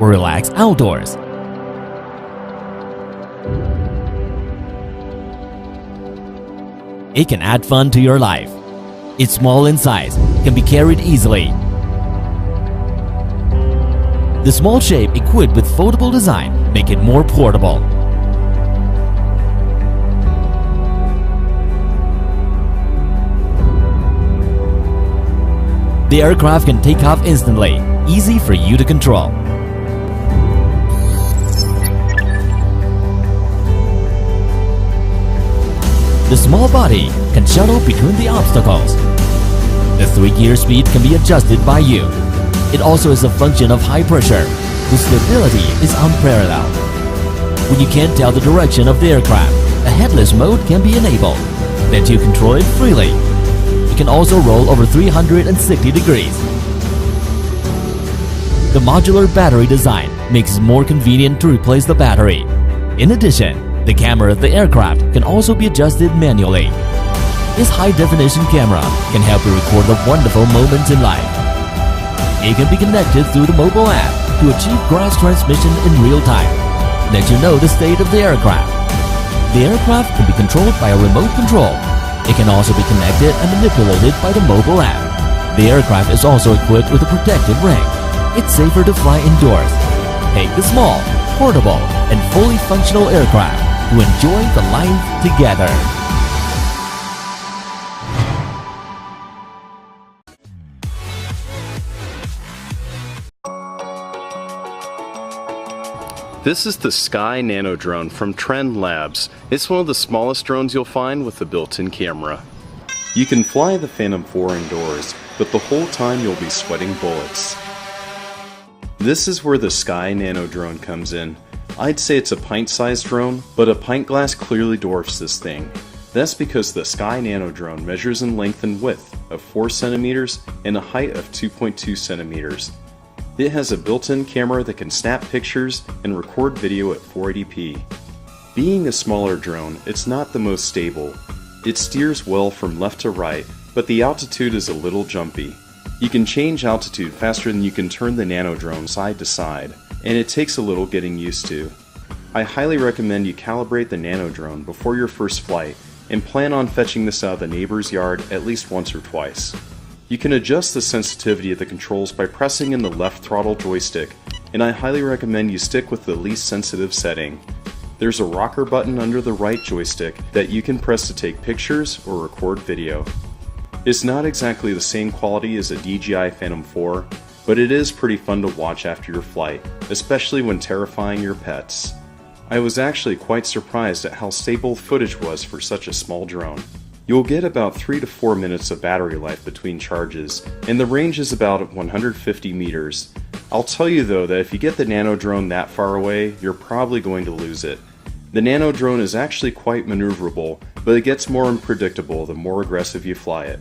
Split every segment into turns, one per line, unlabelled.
or relax outdoors. It can add fun to your life. It's small in size, can be carried easily. The small shape equipped with foldable design make it more portable. The aircraft can take off instantly, easy for you to control. The small body can shuttle between the obstacles. The 3-gear speed can be adjusted by you. It also is a function of high pressure, whose stability is unparalleled. When you can't tell the direction of the aircraft, a headless mode can be enabled. Let you control it freely. It can also roll over 360 degrees. The modular battery design makes it more convenient to replace the battery. In addition, the camera of the aircraft can also be adjusted manually. This high-definition camera can help you record the wonderful moments in life. It can be connected through the mobile app to achieve ground transmission in real time, let you know the state of the aircraft. The aircraft can be controlled by a remote control. It can also be connected and manipulated by the mobile app. The aircraft is also equipped with a protective ring. It's safer to fly indoors. Take the small, portable, and fully functional aircraft to enjoy the life together.
This is the Sky Nano drone from Trend Labs. It's one of the smallest drones you'll find with a built-in camera. You can fly the Phantom 4 indoors, but the whole time you'll be sweating bullets. This is where the Sky Nano drone comes in. I'd say it's a pint-sized drone, but a pint glass clearly dwarfs this thing. That's because the Sky Nano drone measures in length and width of 4 centimeters and a height of 2.2 centimeters. It has a built-in camera that can snap pictures and record video at 480p. Being a smaller drone, it's not the most stable. It steers well from left to right, but the altitude is a little jumpy. You can change altitude faster than you can turn the Nano drone side to side, and it takes a little getting used to. I highly recommend you calibrate the Nano drone before your first flight and plan on fetching this out of the neighbor's yard at least once or twice. You can adjust the sensitivity of the controls by pressing in the left throttle joystick, and I highly recommend you stick with the least sensitive setting. There's a rocker button under the right joystick that you can press to take pictures or record video. It's not exactly the same quality as a DJI Phantom 4, but it is pretty fun to watch after your flight, especially when terrifying your pets. I was actually quite surprised at how stable footage was for such a small drone. You'll get about 3 to 4 minutes of battery life between charges, and the range is about 150 meters. I'll tell you though that if you get the Nano drone that far away, you're probably going to lose it. The Nano drone is actually quite maneuverable, but it gets more unpredictable the more aggressive you fly it.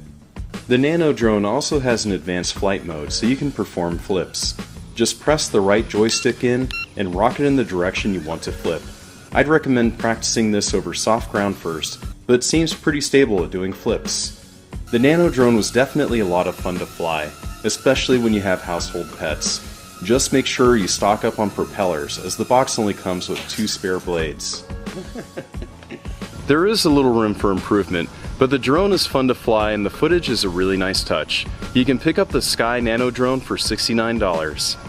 The Nano drone also has an advanced flight mode so you can perform flips. Just press the right joystick in and rock it in the direction you want to flip. I'd recommend practicing this over soft ground first, but it seems pretty stable at doing flips. The Nano drone was definitely a lot of fun to fly, especially when you have household pets. Just make sure you stock up on propellers, as the box only comes with 2 spare blades. There is a little room for improvement, but the drone is fun to fly and the footage is a really nice touch. You can pick up the Sky Nano drone for $69.